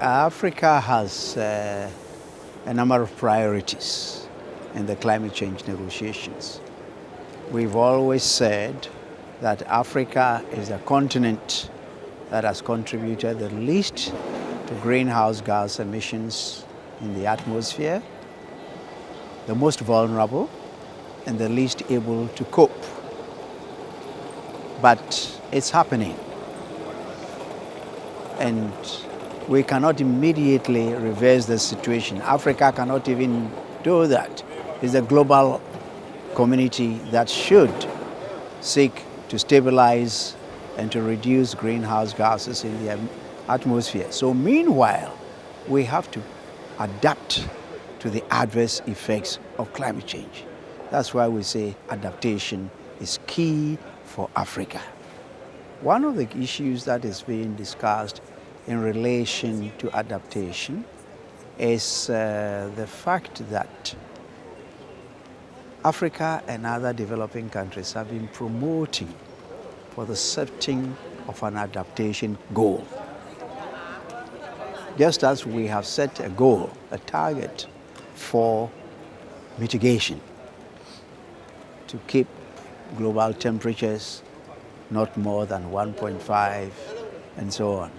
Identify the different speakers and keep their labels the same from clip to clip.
Speaker 1: Africa has a number of priorities in the climate change negotiations. We've always said that Africa is the continent that has contributed the least to greenhouse gas emissions in the atmosphere, the most vulnerable, and the least able to cope. But it's happening. And we cannot immediately reverse the situation. Africa cannot even do that. It's a global community that should seek to stabilize and to reduce greenhouse gases in the atmosphere. So meanwhile, we have to adapt to the adverse effects of climate change. That's why we say adaptation is key for Africa. One of the issues that is being discussed in relation to adaptation is the fact that Africa and other developing countries have been promoting for the setting of an adaptation goal. Just as we have set a goal, a target for mitigation to keep global temperatures not more than 1.5 and so on.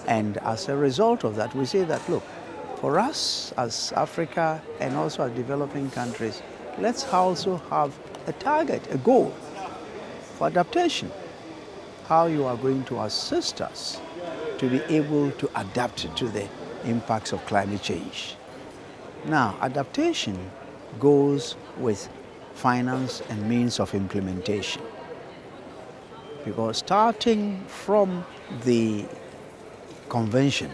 Speaker 1: And as a result of that, we say that, look, for us as Africa and also as developing countries, let's also have a target, a goal for adaptation. How you are going to assist us to be able to adapt to the impacts of climate change. Now, adaptation goes with finance and means of implementation. Because starting from the convention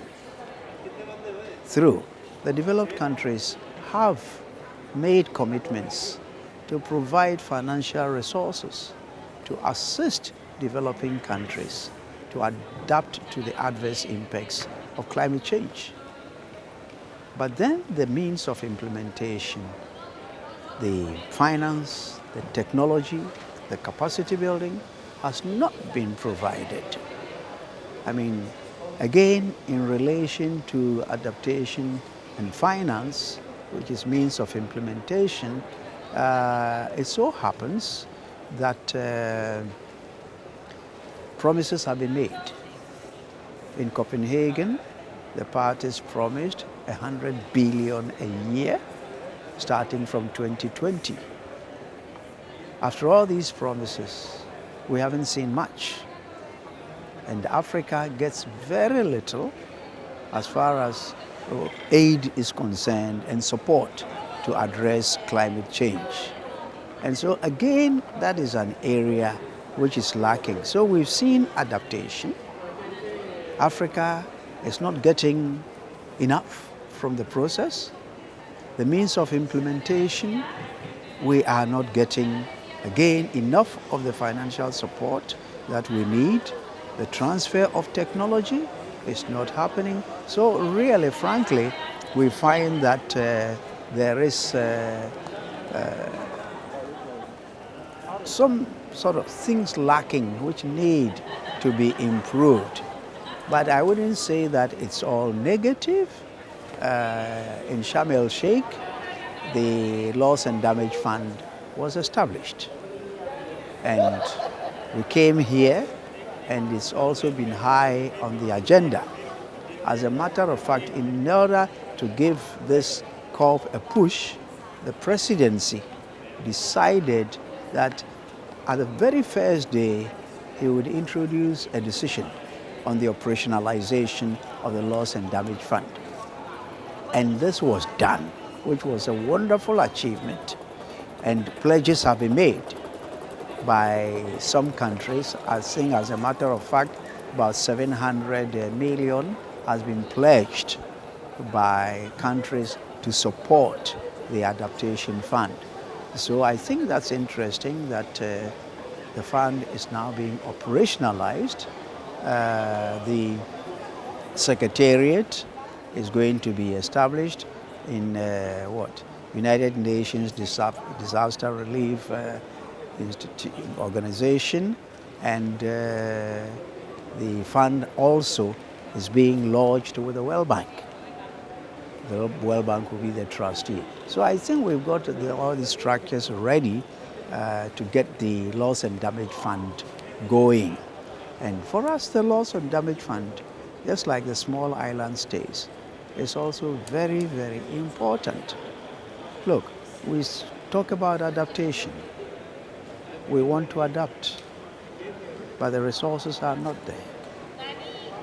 Speaker 1: through, the developed countries have made commitments to provide financial resources to assist developing countries to adapt to the adverse impacts of climate change. But then the means of implementation, the finance, the technology, the capacity building has not been provided. I mean, again, in relation to adaptation and finance, which is means of implementation, it so happens that promises have been made. In Copenhagen, the parties promised 100 billion a year starting from 2020. After all these promises, we haven't seen much. And Africa gets very little as far as aid is concerned and support to address climate change. And so again, that is an area which is lacking. So we've seen adaptation. Africa is not getting enough from the process. The means of implementation, we are not getting, again, enough of the financial support that we need. The transfer of technology is not happening. So really, frankly, we find that there is some sort of things lacking which need to be improved. But I wouldn't say that it's all negative. In Sharm el-Sheikh, the Loss and Damage Fund was established. And we came here, and it's also been high on the agenda. As a matter of fact, in order to give this COP a push, the presidency decided that at the very first day, he would introduce a decision on the operationalization of the Loss and Damage Fund. And this was done, which was a wonderful achievement. And pledges have been made by some countries. I think, as a matter of fact, about 700 million has been pledged by countries to support the adaptation fund. So I think that's interesting that the fund is now being operationalized. The secretariat is going to be established in United Nations Disaster Relief Organization, and the fund also is being lodged with the World Bank. The World Bank will be the trustee. So I think we've got all the structures ready to get the loss and damage fund going. And for us, the loss and damage fund, just like the small island states, is also very, very important. Look, we talk about adaptation. We want to adapt, but the resources are not there.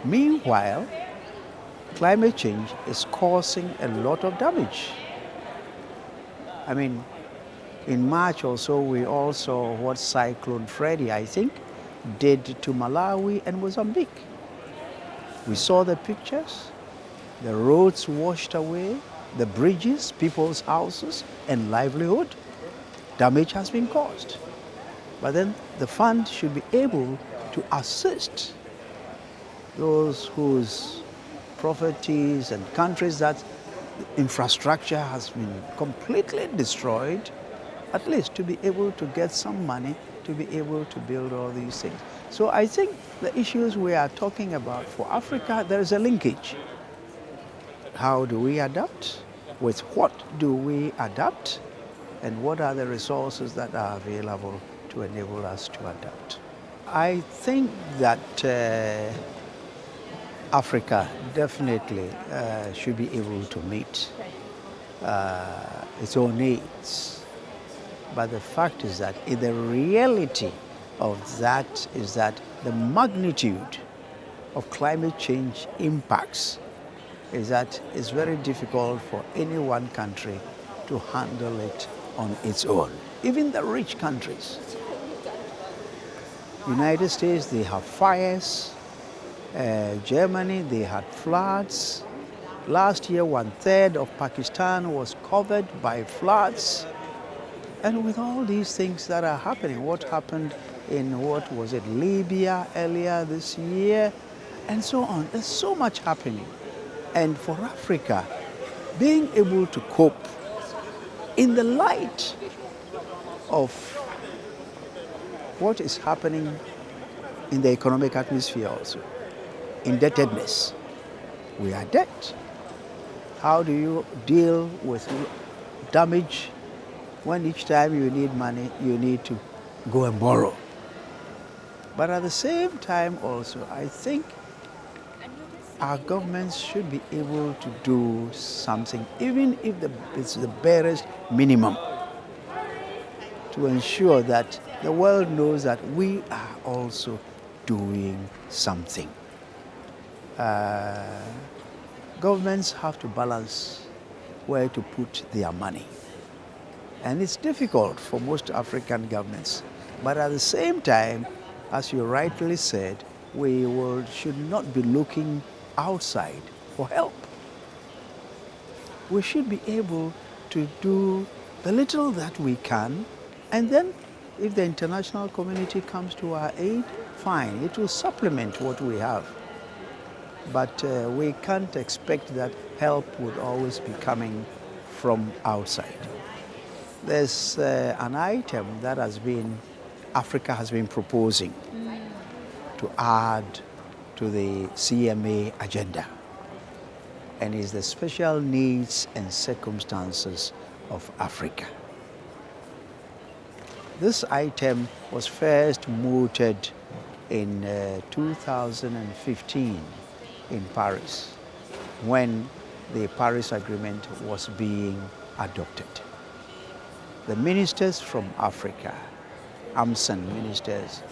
Speaker 1: Meanwhile, climate change is causing a lot of damage. I mean, in March or so, we all saw what Cyclone Freddy, I think, did to Malawi and Mozambique. We saw the pictures, the roads washed away, the bridges, people's houses, and livelihood. Damage has been caused. But then the fund should be able to assist those whose properties and countries that infrastructure has been completely destroyed, at least to be able to get some money to be able to build all these things. So I think the issues we are talking about for Africa, there is a linkage. How do we adapt? With what do we adapt? And what are the resources that are available to enable us to adapt? I think that Africa definitely should be able to meet its own needs. But the fact is that the reality of that is that the magnitude of climate change impacts is that it's very difficult for any one country to handle it on its own. Even the rich countries. United States, they have fires. Germany, they had floods. Last year, 1/3 of Pakistan was covered by floods. And with all these things that are happening, what happened in, Libya earlier this year, and so on. There's so much happening. And for Africa, being able to cope in the light of what is happening in the economic atmosphere also, indebtedness. We are debt. How do you deal with damage when each time you need money, you need to go and borrow? But at the same time also, I think our governments should be able to do something, even if it's the barest minimum, to ensure that the world knows that we are also doing something. Governments have to balance where to put their money. And it's difficult for most African governments. But at the same time, as you rightly said, we should not be looking outside for help. We should be able to do the little that we can, and then if the international community comes to our aid, fine, it will supplement what we have. But we can't expect that help would always be coming from outside. There's an item that Africa has been proposing to add to the CMA agenda, and is the special needs and circumstances of Africa. This item was first mooted in 2015 in Paris, when the Paris Agreement was being adopted. The ministers from Africa, AMSEN ministers,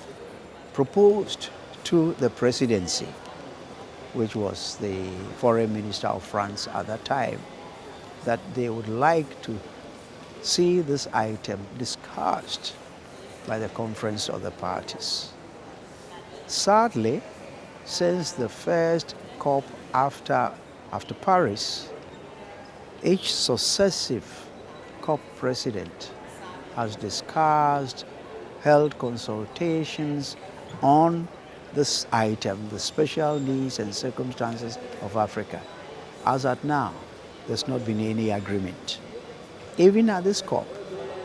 Speaker 1: proposed to the presidency, which was the foreign minister of France at that time, that they would like to see this item discussed by the Conference of the Parties. Sadly, since the first COP after Paris, each successive COP president has discussed, held consultations on this item, the special needs and circumstances of Africa. As at now, there's not been any agreement. Even at this COP,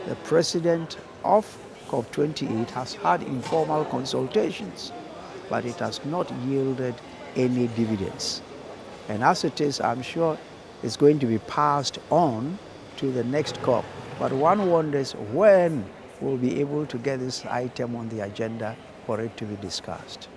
Speaker 1: the president of COP28 has had informal consultations but it has not yielded any dividends. And as it is, I'm sure it's going to be passed on to the next COP. But one wonders when we'll be able to get this item on the agenda for it to be discussed.